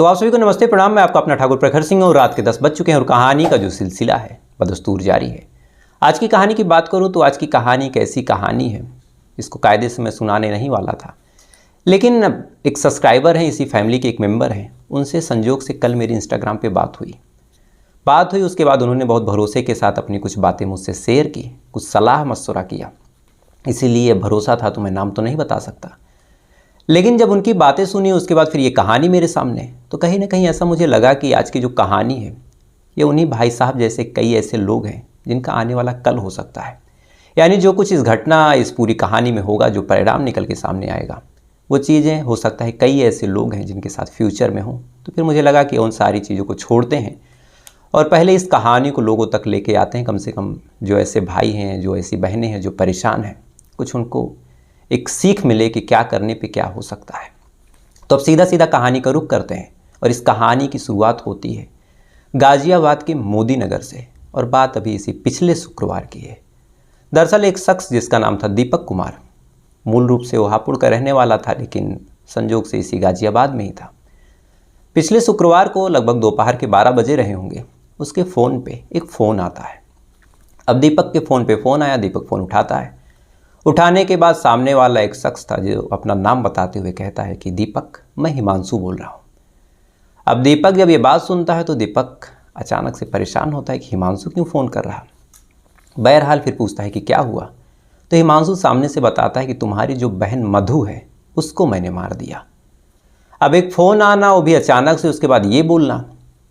तो आप सभी को नमस्ते प्रणाम। मैं आपका अपना ठाकुर प्रखर सिंह और रात के 10 बज चुके हैं और कहानी का जो सिलसिला है बदस्तूर जारी है। आज की कहानी की बात करूं तो आज की कहानी एक ऐसी कहानी है, इसको कायदे से मैं सुनाने नहीं वाला था, लेकिन एक सब्सक्राइबर हैं, इसी फैमिली के एक मेंबर हैं, उनसे संजोग से कल मेरी इंस्टाग्राम पे बात हुई। उसके बाद उन्होंने बहुत भरोसे के साथ अपनी कुछ बातें मुझसे शेयर की, कुछ सलाह मशवरा किया। इसीलिए भरोसा था तो मैं नाम तो नहीं बता सकता, लेकिन जब उनकी बातें सुनी उसके बाद फिर ये कहानी मेरे सामने, तो कहीं ना कहीं ऐसा मुझे लगा कि आज की जो कहानी है ये उन्हीं भाई साहब जैसे कई ऐसे लोग हैं जिनका आने वाला कल हो सकता है। यानी जो कुछ इस घटना, इस पूरी कहानी में होगा, जो परिणाम निकल के सामने आएगा, वो चीज़ें हो सकता है कई ऐसे लोग हैं जिनके साथ फ्यूचर में हों। तो फिर मुझे लगा कि उन सारी चीज़ों को छोड़ते हैं और पहले इस कहानी को लोगों तक लेके आते हैं। कम से कम जो ऐसे भाई हैं, जो ऐसी बहनें हैं जो परेशान हैं, कुछ उनको एक सीख मिले कि क्या करने पे क्या हो सकता है। तो अब सीधा सीधा कहानी का रुख करते हैं और इस कहानी की शुरुआत होती है गाज़ियाबाद के मोदी नगर से, और बात अभी इसी पिछले शुक्रवार की है। दरअसल एक शख्स जिसका नाम था दीपक कुमार, मूल रूप से वो हापुड़ का रहने वाला था, लेकिन संजोग से इसी गाज़ियाबाद में ही था। पिछले शुक्रवार को लगभग दोपहर के 12 बजे रहे होंगे, उसके फ़ोन पे एक फ़ोन आता है। अब दीपक के फ़ोन पे फ़ोन आया, दीपक फ़ोन उठाता है। उठाने के बाद सामने वाला एक शख्स था जो अपना नाम बताते हुए कहता है कि दीपक, मैं हिमांशु बोल रहा हूँ। अब दीपक जब ये बात सुनता है तो दीपक अचानक से परेशान होता है कि हिमांशु क्यों फ़ोन कर रहा। बहरहाल फिर पूछता है कि क्या हुआ, तो हिमांशु सामने से बताता है कि तुम्हारी जो बहन मधु है उसको मैंने मार दिया। अब एक फ़ोन आना, वो भी अचानक से, उसके बाद ये बोलना,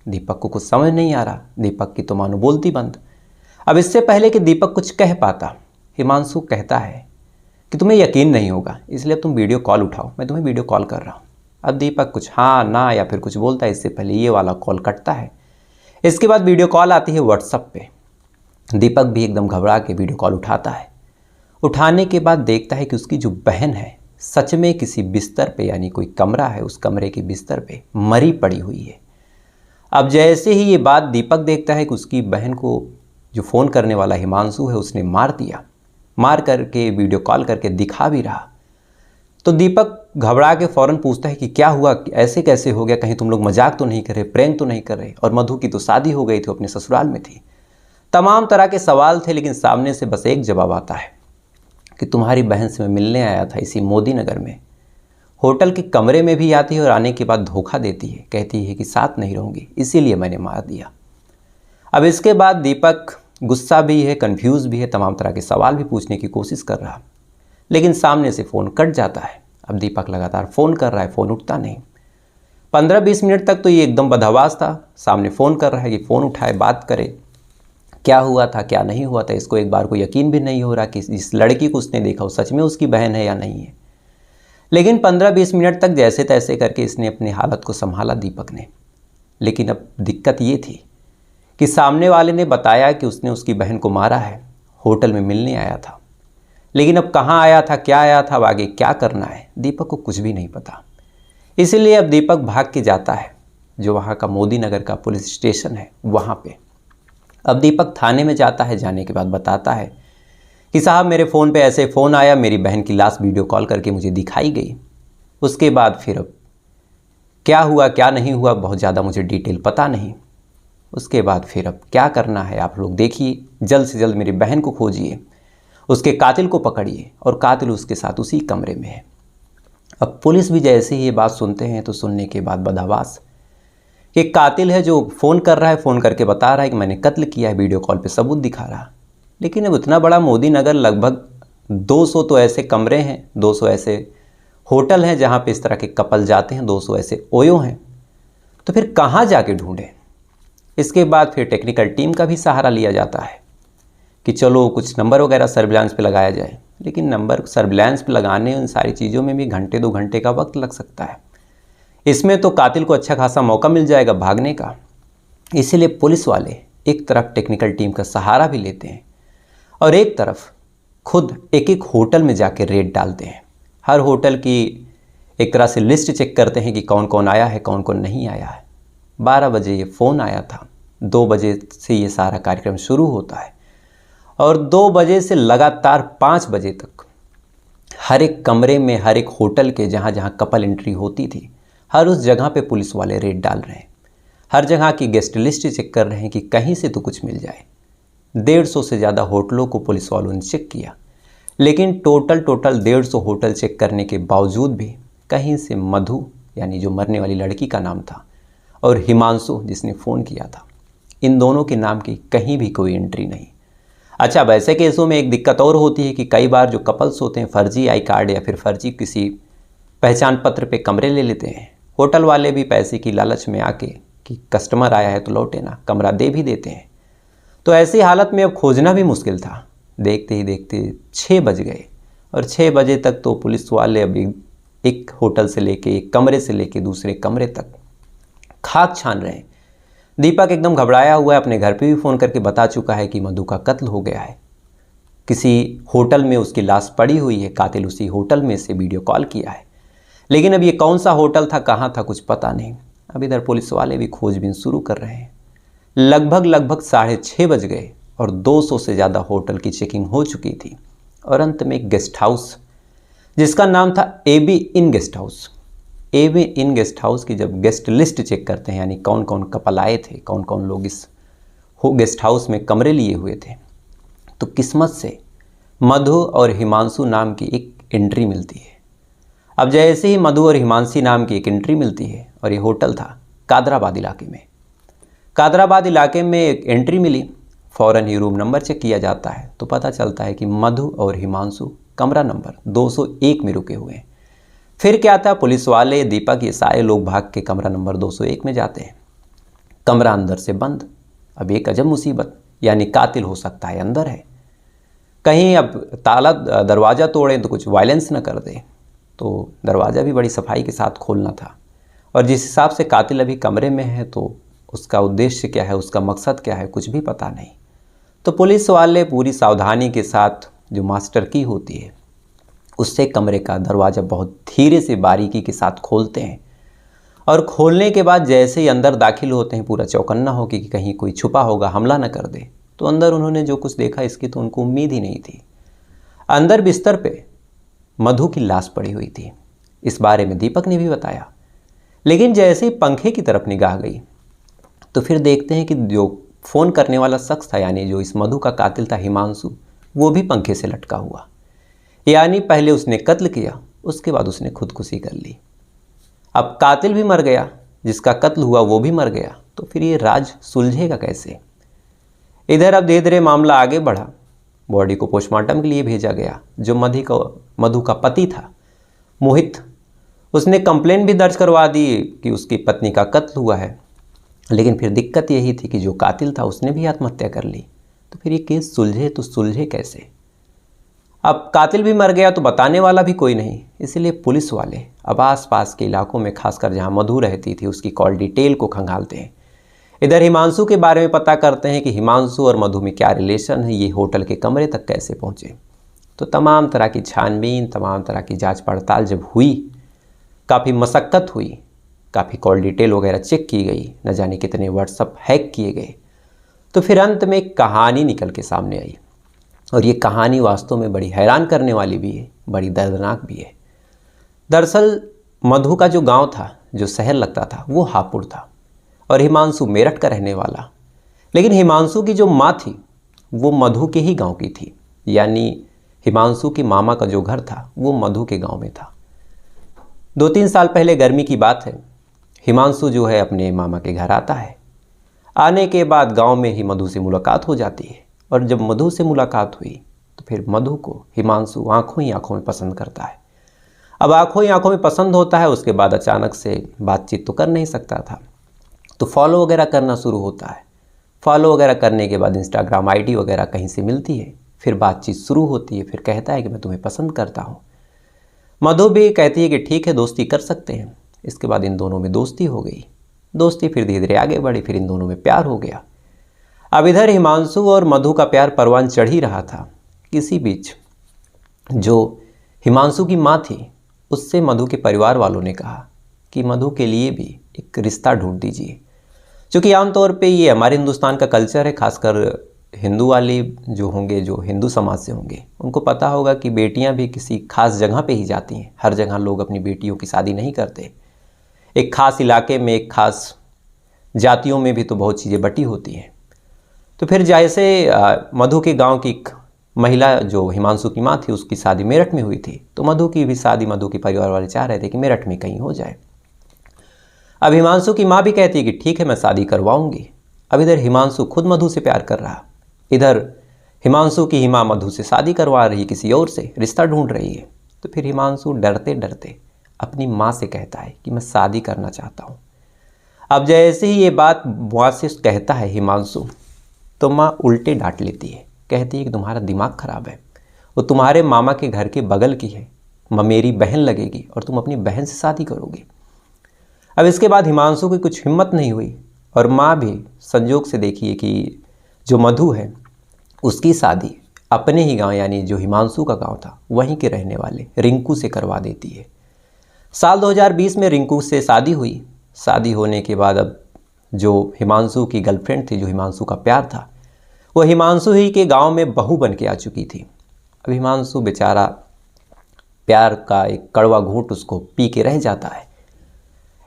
दीपक को कुछ समझ नहीं आ रहा। दीपक की तो मानो बोलती बंद। अब इससे पहले कि दीपक कुछ कह पाता, हिमांशु कहता है कि तुम्हें यकीन नहीं होगा, इसलिए तुम वीडियो कॉल उठाओ, मैं तुम्हें वीडियो कॉल कर रहा हूँ। अब दीपक कुछ हाँ ना या फिर कुछ बोलता है, इससे पहले ये वाला कॉल कटता है। इसके बाद वीडियो कॉल आती है व्हाट्सएप पे। दीपक भी एकदम घबरा के वीडियो कॉल उठाता है। उठाने के बाद देखता है कि उसकी जो बहन है सच में किसी बिस्तर पे, यानी कोई कमरा है, उस कमरे के बिस्तर पे मरी पड़ी हुई है। अब जैसे ही ये बात दीपक देखता है कि उसकी बहन को जो फ़ोन करने वाला हिमांशु है उसने मार दिया, मार करके वीडियो कॉल करके दिखा भी रहा, तो दीपक घबरा के फ़ौरन पूछता है कि क्या हुआ, ऐसे कैसे हो गया, कहीं तुम लोग मजाक तो नहीं कर रहे, प्रैंक तो नहीं कर रहे, और मधु की तो शादी हो गई थी, अपने ससुराल में थी। तमाम तरह के सवाल थे, लेकिन सामने से बस एक जवाब आता है कि तुम्हारी बहन से मैं मिलने आया था इसी मोदी नगर में। होटल के कमरे में भी आती है और आने के बाद धोखा देती है, कहती है कि साथ नहीं रहूँगी, इसीलिए मैंने मार दिया। अब इसके बाद दीपक गुस्सा भी है, कंफ्यूज भी है, तमाम तरह के सवाल भी पूछने की कोशिश कर रहा, लेकिन सामने से फ़ोन कट जाता है। अब दीपक लगातार फ़ोन कर रहा है, फ़ोन उठता नहीं। 15-20 मिनट तक तो ये एकदम बदहवास था, सामने फ़ोन कर रहा है कि फ़ोन उठाए, बात करे, क्या हुआ था क्या नहीं हुआ था। इसको एक बार को यकीन भी नहीं हो रहा कि इस लड़की को उसने देखा वो सच में उसकी बहन है या नहीं है। लेकिन 15-20 मिनट तक जैसे तैसे करके इसने अपनी हालत को संभाला दीपक ने। लेकिन अब दिक्कत ये थी कि सामने वाले ने बताया कि उसने उसकी बहन को मारा है, होटल में मिलने आया था, लेकिन अब कहाँ आया था, क्या आया था, अब आगे क्या करना है, दीपक को कुछ भी नहीं पता। इसलिए अब दीपक भाग के जाता है जो वहाँ का मोदी नगर का पुलिस स्टेशन है वहाँ पे। अब दीपक थाने में जाता है, जाने के बाद बताता है कि साहब मेरे फ़ोन पे ऐसे फ़ोन आया, मेरी बहन की लाश वीडियो कॉल करके मुझे दिखाई गई। उसके बाद फिर अब क्या हुआ क्या नहीं हुआ बहुत ज़्यादा मुझे डिटेल पता नहीं। उसके बाद फिर अब क्या करना है आप लोग देखिए, जल्द से जल्द मेरी बहन को खोजिए, उसके कातिल को पकड़िए, और कातिल उसके साथ उसी कमरे में है। अब पुलिस भी जैसे ही ये बात सुनते हैं तो सुनने के बाद बदहवास, एक कातिल है जो फ़ोन कर रहा है, फ़ोन करके बता रहा है कि मैंने कत्ल किया है, वीडियो कॉल पे सबूत दिखा रहा। लेकिन अब इतना बड़ा मोदी नगर, लगभग 200 तो ऐसे कमरे हैं, 200 ऐसे होटल हैं जहाँ पे इस तरह के कपल जाते हैं, 200 ऐसे ओयो हैं, तो फिर कहाँ जाके ढूंढें। इसके बाद फिर टेक्निकल टीम का भी सहारा लिया जाता है कि चलो कुछ नंबर वगैरह सर्विलांस पे लगाया जाए, लेकिन नंबर सर्विलांस पे लगाने, उन सारी चीज़ों में भी घंटे 2 घंटे का वक्त लग सकता है। इसमें तो कातिल को अच्छा खासा मौका मिल जाएगा भागने का। इसीलिए पुलिस वाले एक तरफ टेक्निकल टीम का सहारा भी लेते हैं और एक तरफ खुद एक एक होटल में जाके रेड डालते हैं। हर होटल की एक तरह से लिस्ट चेक करते हैं कि कौन कौन आया है, कौन कौन नहीं आया है। 12 बजे ये फ़ोन आया था, 2 बजे से ये सारा कार्यक्रम शुरू होता है और 2 बजे से लगातार 5 बजे तक हर एक कमरे में, हर एक होटल के जहाँ जहाँ कपल एंट्री होती थी, हर उस जगह पे पुलिस वाले रेड डाल रहे हैं, हर जगह की गेस्ट लिस्ट चेक कर रहे हैं कि कहीं से तो कुछ मिल जाए। 150 से ज़्यादा होटलों को पुलिस वालों ने चेक किया, लेकिन टोटल 150 होटल चेक करने के बावजूद भी कहीं से मधु, यानी जो मरने वाली लड़की का नाम था, और हिमांशु जिसने फ़ोन किया था, इन दोनों के नाम की कहीं भी कोई एंट्री नहीं। अच्छा, वैसे केसों में एक दिक्कत और होती है कि कई बार जो कपल्स होते हैं फर्जी आई कार्ड या फिर फर्जी किसी पहचान पत्र पे कमरे ले लेते हैं। होटल वाले भी पैसे की लालच में आके कि कस्टमर आया है तो लौटे ना, कमरा दे भी देते हैं। तो ऐसी हालत में अब खोजना भी मुश्किल था। देखते ही देखते 6 बज गए और 6 बजे तक तो पुलिस वाले अभी एक होटल से लेके, एक कमरे से लेके दूसरे कमरे तक खाक छान रहे हैं। दीपक एकदम घबराया हुआ है, अपने घर पे भी फ़ोन करके बता चुका है कि मधु का कत्ल हो गया है, किसी होटल में उसकी लाश पड़ी हुई है, कातिल उसी होटल में से वीडियो कॉल किया है। लेकिन अब ये कौन सा होटल था, कहाँ था, कुछ पता नहीं। अब इधर पुलिस वाले भी खोजबीन शुरू कर रहे हैं। लगभग 6:30 बज गए और 200 से ज़्यादा होटल की चेकिंग हो चुकी थी और अंत में एक गेस्ट हाउस जिसका नाम था AB इन गेस्ट हाउस। AB इन गेस्ट हाउस की जब गेस्ट लिस्ट चेक करते हैं, यानी कौन कौन कपल आए थे, कौन कौन लोग इस गेस्ट हाउस में कमरे लिए हुए थे, तो किस्मत से मधु और हिमांशु नाम की एक एंट्री मिलती है। अब जैसे ही मधु और हिमांशी नाम की एक एंट्री मिलती है, और ये होटल था कादराबाद इलाके में। कादराबाद इलाके में एक एंट्री मिली, फ़ौरन ही रूम नंबर चेक किया जाता है तो पता चलता है कि मधु और हिमांशु कमरा नंबर 201 में रुके हुए हैं। फिर क्या था, पुलिस वाले, दीपक, ये सारे लोग भाग के कमरा नंबर 201 में जाते हैं। कमरा अंदर से बंद। अब एक अजब मुसीबत, यानी कातिल हो सकता है अंदर है, कहीं अब ताला दरवाज़ा तोड़ें तो कुछ वायलेंस न कर दे। तो दरवाज़ा भी बड़ी सफाई के साथ खोलना था, और जिस हिसाब से कातिल अभी कमरे में है तो उसका उद्देश्य क्या है, उसका मकसद क्या है, कुछ भी पता नहीं। तो पुलिस वाले पूरी सावधानी के साथ जो मास्टर की होती है उससे कमरे का दरवाज़ा बहुत धीरे से बारीकी के साथ खोलते हैं, और खोलने के बाद जैसे ही अंदर दाखिल होते हैं पूरा चौकन्ना हो कि कहीं कोई छुपा होगा, हमला न कर दे। तो अंदर उन्होंने जो कुछ देखा इसकी तो उनको उम्मीद ही नहीं थी। अंदर बिस्तर पे मधु की लाश पड़ी हुई थी। इस बारे में दीपक ने भी बताया। लेकिन जैसे ही पंखे की तरफ निगाह गई तो फिर देखते हैं कि जो फ़ोन करने वाला शख्स था, यानी जो इस मधु का कातिल था हिमांशु, वो भी पंखे से लटका हुआ। यानी पहले उसने कत्ल किया, उसके बाद उसने खुदकुशी कर ली। अब कातिल भी मर गया, जिसका कत्ल हुआ वो भी मर गया, तो फिर ये राज सुलझेगा कैसे। इधर अब धीरे धीरे मामला आगे बढ़ा। बॉडी को पोस्टमार्टम के लिए भेजा गया। जो मधु का पति था मोहित, उसने कंप्लेंट भी दर्ज करवा दी कि उसकी पत्नी का कत्ल हुआ है। लेकिन फिर दिक्कत यही थी कि जो कातिल था उसने भी आत्महत्या कर ली। तो फिर ये केस सुलझे तो सुलझे कैसे। अब कातिल भी मर गया तो बताने वाला भी कोई नहीं, इसलिए पुलिस वाले अब आसपास के इलाकों में, खासकर जहां मधु रहती थी, उसकी कॉल डिटेल को खंगालते हैं। इधर हिमांशु के बारे में पता करते हैं कि हिमांशु और मधु में क्या रिलेशन है, ये होटल के कमरे तक कैसे पहुंचे। तो तमाम तरह की छानबीन, तमाम तरह की जांच पड़ताल जब हुई, काफ़ी मशक्क़त हुई, काफ़ी कॉल डिटेल वगैरह चेक की गई, न जाने कितने व्हाट्सअप हैक किए गए, तो फिर अंत में एक कहानी निकल के सामने आई। और ये कहानी वास्तव में बड़ी हैरान करने वाली भी है, बड़ी दर्दनाक भी है। दरअसल मधु का जो गांव था, जो शहर लगता था, वो हापुड़ था और हिमांशु मेरठ का रहने वाला। लेकिन हिमांशु की जो माँ थी वो मधु के ही गांव की थी, यानी हिमांशु के मामा का जो घर था वो मधु के गांव में था। 2-3 साल पहले गर्मी की बात है, हिमांशु जो है अपने मामा के घर आता है। आने के बाद गांव में ही मधु से मुलाकात हो जाती है, और जब मधु से मुलाकात हुई तो फिर मधु को हिमांशु आंखों ही आंखों में पसंद करता है। अब आंखों ही आंखों में पसंद होता है, उसके बाद अचानक से बातचीत तो कर नहीं सकता था, तो फॉलो वगैरह करना शुरू होता है। फॉलो वगैरह करने के बाद इंस्टाग्राम आईडी वगैरह कहीं से मिलती है, फिर बातचीत शुरू होती है। फिर कहता है कि मैं तुम्हें पसंद करता हूँ। मधु भी कहती है कि ठीक है, दोस्ती कर सकते हैं। इसके बाद इन दोनों में दोस्ती हो गई। दोस्ती फिर धीरे धीरे आगे बढ़ी, फिर इन दोनों में प्यार हो गया। अब इधर हिमांशु और मधु का प्यार परवान चढ़ ही रहा था। किसी बीच जो हिमांशु की माँ थी उससे मधु के परिवार वालों ने कहा कि मधु के लिए भी एक रिश्ता ढूंढ दीजिए, क्योंकि आमतौर पे ये हमारे हिंदुस्तान का कल्चर है। खासकर हिंदू वाले जो होंगे, जो हिंदू समाज से होंगे, उनको पता होगा कि बेटियां भी किसी खास जगह पे ही जाती हैं। हर जगह लोग अपनी बेटियों की शादी नहीं करते। एक खास इलाके में, एक खास जातियों में भी तो बहुत चीज़ें बटी होती हैं। तो फिर जैसे मधु के गांव की एक महिला जो हिमांशु की माँ थी, उसकी शादी मेरठ में हुई थी, तो मधु की भी शादी मधु के परिवार वाले चाह रहे थे कि मेरठ में कहीं हो जाए। अब हिमांशु की माँ भी कहती है कि ठीक है, मैं शादी करवाऊंगी। अब इधर हिमांशु खुद मधु से प्यार कर रहा, इधर हिमांशु की ही माँ मधु से शादी करवा रही, किसी और से रिश्ता ढूंढ रही है। तो फिर हिमांशु डरते डरते अपनी माँ से कहता है कि मैं शादी करना चाहता हूँ। अब जैसे ही ये बात माँ से कहता है हिमांशु, तो माँ उल्टे डांट लेती है, कहती है कि तुम्हारा दिमाग खराब है, वो तुम्हारे मामा के घर के बगल की है, मेरी बहन लगेगी और तुम अपनी बहन से शादी करोगे। अब इसके बाद हिमांशु की कुछ हिम्मत नहीं हुई और माँ भी संजोग से देखिए कि जो मधु है उसकी शादी अपने ही गांव, यानी जो हिमांशु का गांव था वहीं के रहने वाले रिंकू से करवा देती है। साल 2020 में रिंकू से शादी हुई। शादी होने के बाद अब जो हिमांशु की गर्लफ्रेंड थी, जो हिमांशु का प्यार था, वो हिमांशु ही के गांव में बहू बन के आ चुकी थी। अब हिमांशु बेचारा प्यार का एक कड़वा घूंट उसको पी के रह जाता है।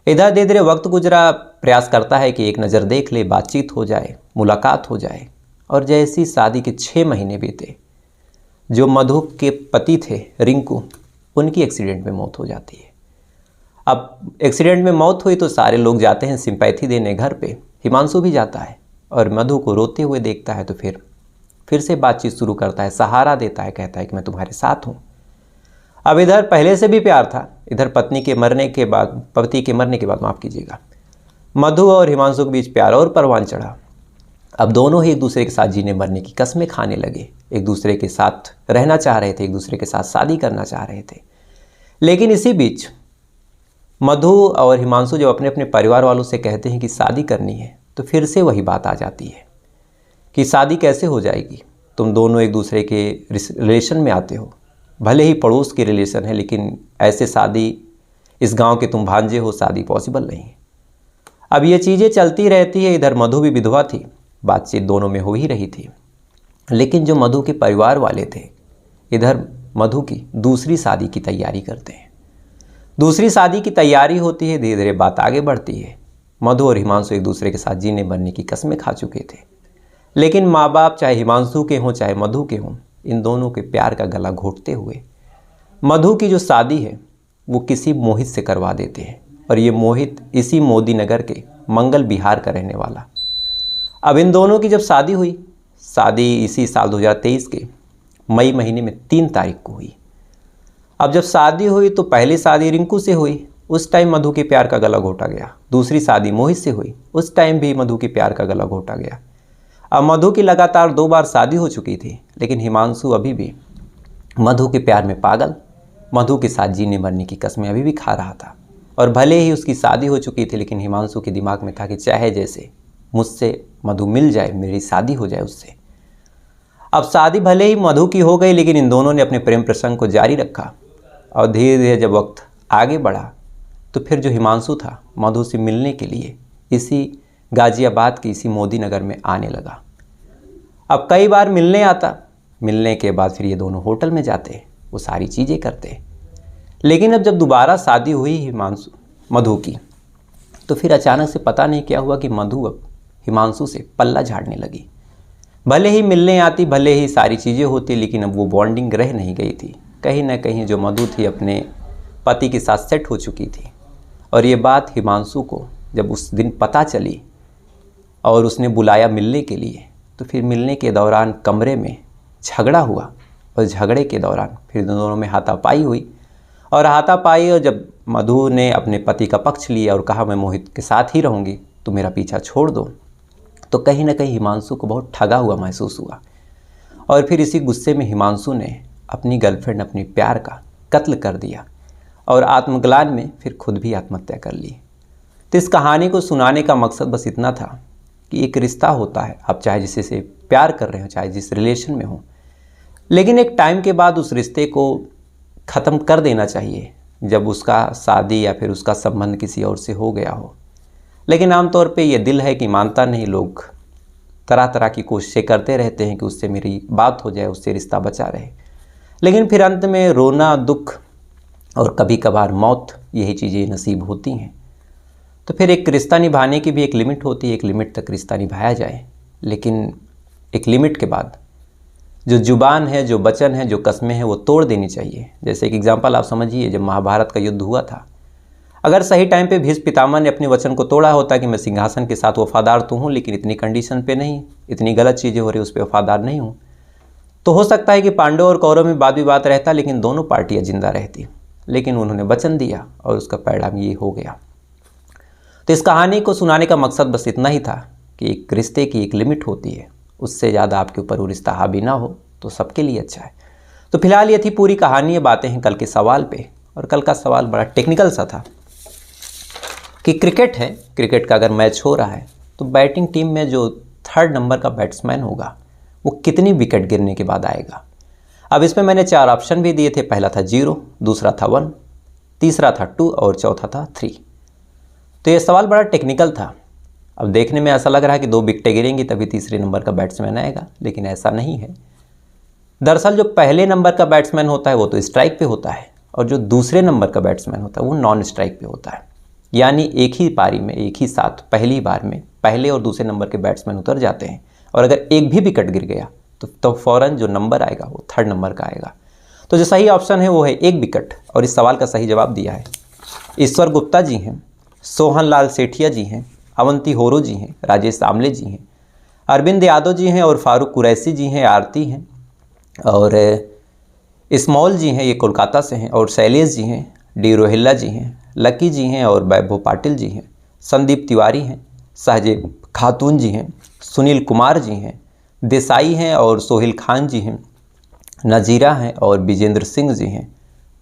इधर धीरे धीरे वक्त गुजरा, प्रयास करता है कि एक नज़र देख ले, बातचीत हो जाए, मुलाकात हो जाए। और जैसी शादी के 6 महीने बीते, जो मधु के पति थे रिंकू, उनकी एक्सीडेंट में मौत हो जाती है। अब एक्सीडेंट में मौत हुई तो सारे लोग जाते हैं सिंपैथी देने घर पे, हिमांशु भी जाता है और मधु को रोते हुए देखता है। तो फिर से बातचीत शुरू करता है, सहारा देता है, कहता है कि मैं तुम्हारे साथ हूँ। अब इधर पहले से भी प्यार था, इधर पति के मरने के बाद माफ़ कीजिएगा, मधु और हिमांशु के बीच प्यार और परवान चढ़ा। अब दोनों ही एक दूसरे के साथ जीने मरने की कस्में खाने लगे, एक दूसरे के साथ रहना चाह रहे थे, एक दूसरे के साथ शादी करना चाह रहे थे। लेकिन इसी बीच मधु और हिमांशु जब अपने अपने परिवार वालों से कहते हैं कि शादी करनी है, तो फिर से वही बात आ जाती है कि शादी कैसे हो जाएगी, तुम दोनों एक दूसरे के रिलेशन में आते हो, भले ही पड़ोस के रिलेशन है, लेकिन ऐसे शादी, इस गांव के तुम भांजे हो, शादी पॉसिबल नहीं। अब ये चीज़ें चलती रहती है। इधर मधु भी विधवा थी, बातचीत दोनों में हो ही रही थी। लेकिन जो मधु के परिवार वाले थे, इधर मधु की दूसरी शादी की तैयारी करते हैं। दूसरी शादी की तैयारी होती है, धीरे धीरे बात आगे बढ़ती है। मधु और हिमांशु एक दूसरे के साथ जीने मरने की कस्में खा चुके थे, लेकिन माँ बाप चाहे हिमांशु के हों चाहे मधु के हों, इन दोनों के प्यार का गला घोंटते हुए मधु की जो शादी है वो किसी मोहित से करवा देते हैं। और ये मोहित इसी मोदी नगर के मंगल बिहार का रहने वाला। अब इन दोनों की जब शादी हुई, शादी इसी साल 2023 के मई महीने में 3 तारीख को हुई। अब जब शादी हुई तो पहली शादी रिंकू से हुई, उस टाइम मधु के प्यार का गला घोंटा गया। दूसरी शादी मोहित से हुई, उस टाइम भी मधु के प्यार का गला घोंटा गया। अब मधु की लगातार 2 बार शादी हो चुकी थी, लेकिन हिमांशु अभी भी मधु के प्यार में पागल, मधु के साथ जीने मरने की कस्में अभी भी खा रहा था। और भले ही उसकी शादी हो चुकी थी, लेकिन हिमांशु के दिमाग में था कि चाहे जैसे मुझसे मधु मिल जाए, मेरी शादी हो जाए उससे। अब शादी भले ही मधु की हो गई, लेकिन इन दोनों ने अपने प्रेम प्रसंग को जारी रखा। और धीरे धीरे जब वक्त आगे बढ़ा, तो फिर जो हिमांशु था मधु से मिलने के लिए इसी गाज़ियाबाद की इसी मोदी नगर में आने लगा। अब कई बार मिलने आता, मिलने के बाद फिर ये दोनों होटल में जाते, वो सारी चीज़ें करते। लेकिन अब जब दोबारा शादी हुई मधु की, तो फिर अचानक से पता नहीं क्या हुआ कि मधु अब हिमांशु से पल्ला झाड़ने लगी। भले ही मिलने आती, भले ही सारी चीज़ें होती, लेकिन अब वो बॉन्डिंग रह नहीं गई थी। कहीं ना कहीं जो मधु थी अपने पति के साथ सेट हो चुकी थी। और ये बात हिमांशु को जब उस दिन पता चली और उसने बुलाया मिलने के लिए, तो फिर मिलने के दौरान कमरे में झगड़ा हुआ और झगड़े के दौरान फिर दोनों में हाथापाई हुई। और हाथापाई, और जब मधु ने अपने पति का पक्ष लिया और कहा मैं मोहित के साथ ही रहूँगी, तो मेरा पीछा छोड़ दो, तो कहीं ना कहीं हिमांशु को बहुत ठगा हुआ महसूस हुआ। और फिर इसी गुस्से में हिमांशु ने अपनी गर्लफ्रेंड, अपनी प्यार का कत्ल कर दिया और आत्मग्लान में फिर खुद भी आत्महत्या कर ली। तो इस कहानी को सुनाने का मकसद बस इतना था कि एक रिश्ता होता है, आप चाहे जिसे से प्यार कर रहे हो, चाहे जिस रिलेशन में हो, लेकिन एक टाइम के बाद उस रिश्ते को ख़त्म कर देना चाहिए जब उसका शादी या फिर उसका संबंध किसी और से हो गया हो। लेकिन आमतौर पे ये दिल है कि मानता नहीं, लोग तरह तरह की कोशिशें करते रहते हैं कि उससे मेरी बात हो जाए, उससे रिश्ता बचा रहे। लेकिन फिर अंत में रोना, दुख और कभी कभार मौत, यही चीज़ें नसीब होती हैं। तो फिर एक रिश्ता निभाने की भी एक लिमिट होती है, एक लिमिट तक रिश्ता निभाया जाए, लेकिन एक लिमिट के बाद जो जुबान है, जो वचन है, जो कस्में हैं वो तोड़ देनी चाहिए। जैसे एक एग्जांपल आप समझिए, जब महाभारत का युद्ध हुआ था, अगर सही टाइम पे भीष्म पितामह ने अपने वचन को तोड़ा होता कि मैं सिंहासन के साथ वफादार तो हूँ, लेकिन इतनी कंडीशन पे नहीं, इतनी गलत चीज़ें हो रही उस पर वफादार नहीं हूँ, तो हो सकता है कि पांडव और कौरव में वाद विवाद रहता, लेकिन दोनों पार्टियाँ जिंदा रहती। लेकिन उन्होंने वचन दिया और उसका परिणाम ये हो गया। तो इस कहानी को सुनाने का मकसद बस इतना ही था कि एक रिश्ते की एक लिमिट होती है, उससे ज़्यादा आपके ऊपर वो रिश्ता हावी ना हो तो सबके लिए अच्छा है। तो फिलहाल ये थी पूरी कहानी। ये बातें हैं कल के सवाल पे, और कल का सवाल बड़ा टेक्निकल सा था कि क्रिकेट है, क्रिकेट का अगर मैच हो रहा है तो बैटिंग टीम में जो 3rd नंबर का बैट्समैन होगा वो कितनी विकेट गिरने के बाद आएगा। अब इसमें मैंने 4 ऑप्शन भी दिए थे। पहला था 0, दूसरा था 1, तीसरा था 2 और चौथा था 3। तो ये सवाल बड़ा टेक्निकल था। अब देखने में ऐसा लग रहा है कि 2 विकेटें गिरेंगी तभी तीसरे नंबर का बैट्समैन आएगा, लेकिन ऐसा नहीं है। दरअसल जो पहले नंबर का बैट्समैन होता है वो तो स्ट्राइक पे होता है, और जो दूसरे नंबर का बैट्समैन होता है वो नॉन स्ट्राइक पे होता है। यानी एक ही पारी में, एक ही साथ, पहली बार में पहले और दूसरे नंबर के बैट्समैन उतर जाते हैं, और अगर एक भी विकेट गिर गया तो फ़ौरन जो नंबर आएगा वो 3rd नंबर का आएगा। तो जो सही ऑप्शन है वो है 1 विकेट, और इस सवाल का सही जवाब दिया है ईश्वर गुप्ता जी हैं, सोहन लाल सेठिया जी हैं, अवंती होरो जी हैं, राजेश आमले जी हैं, अरविंद यादव जी हैं, और फारूक कुरैशी जी हैं, आरती हैं, और इस्मॉल जी हैं, ये कोलकाता से हैं, और शैलेश जी हैं, डी रोहिल्ला जी हैं, लकी जी हैं, और वैभव पाटिल जी हैं, संदीप तिवारी हैं, सहजेब खातून जी हैं, सुनील कुमार जी हैं, देसाई हैं, और सोहेल खान जी हैं, नजीरा हैं, और विजेंद्र सिंह जी हैं,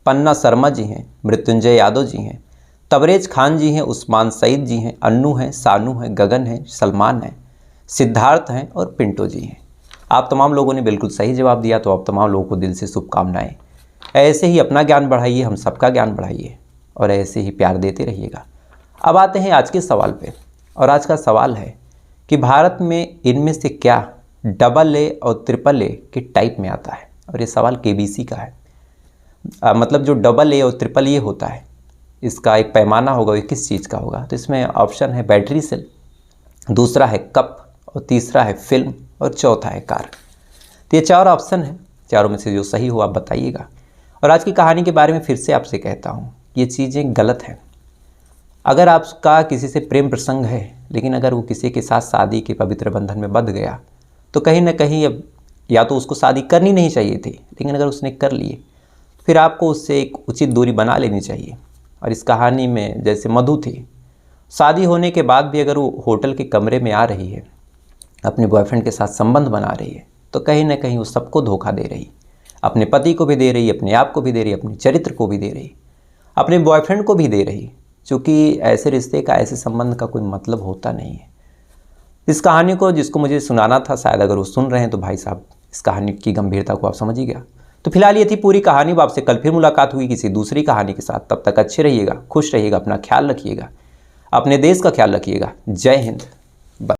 पन्ना शर्मा जी हैं, मृत्युंजय यादव जी हैं, तबरेज खान जी हैं, उस्मान सईद जी हैं, अन्नू हैं, सानू हैं, गगन हैं, सलमान हैं, सिद्धार्थ हैं, और पिंटो जी हैं। आप तमाम लोगों ने बिल्कुल सही जवाब दिया, तो आप तमाम लोगों को दिल से शुभकामनाएं। ऐसे ही अपना ज्ञान बढ़ाइए, हम सबका ज्ञान बढ़ाइए, और ऐसे ही प्यार देते रहिएगा। अब आते हैं आज के सवाल पे, और आज का सवाल है कि भारत में इनमें से क्या AA और AAA के टाइप में आता है। और ये सवाल KBC का है। मतलब जो AA और AAA होता है, इसका एक पैमाना होगा, ये किस चीज़ का होगा। तो इसमें ऑप्शन है बैटरी सेल, दूसरा है कप, और तीसरा है फिल्म, और चौथा है कार। तो ये 4 ऑप्शन हैं, चारों में से जो सही हो आप बताइएगा। और आज की कहानी के बारे में फिर से आपसे कहता हूँ, ये चीज़ें गलत हैं। अगर आपका किसी से प्रेम प्रसंग है, लेकिन अगर वो किसी के साथ शादी के पवित्र बंधन में बंध गया, तो कहीं ना कहीं अब या तो उसको शादी करनी नहीं चाहिए थी, लेकिन अगर उसने कर लिए, फिर आपको उससे एक उचित दूरी बना लेनी चाहिए। और इस कहानी में जैसे मधु थी, शादी होने के बाद भी अगर वो होटल के कमरे में आ रही है, अपने बॉयफ्रेंड के साथ संबंध बना रही है, तो कहीं ना कहीं वो सबको धोखा दे रही, अपने पति को भी दे रही, अपने आप को भी दे रही, अपने चरित्र को भी दे रही, अपने बॉयफ्रेंड को भी दे रही। क्योंकि ऐसे रिश्ते का, ऐसे संबंध का कोई मतलब होता नहीं है। इस कहानी को जिसको मुझे सुनाना था, शायद अगर वो सुन रहे हैं तो भाई साहब इस कहानी की गंभीरता को आप समझ ही गया। तो फिलहाल ये थी पूरी कहानी। आपसे कल फिर मुलाकात हुई किसी दूसरी कहानी के साथ। तब तक अच्छे रहिएगा, खुश रहिएगा, अपना ख्याल रखिएगा, अपने देश का ख्याल रखिएगा। जय हिंद।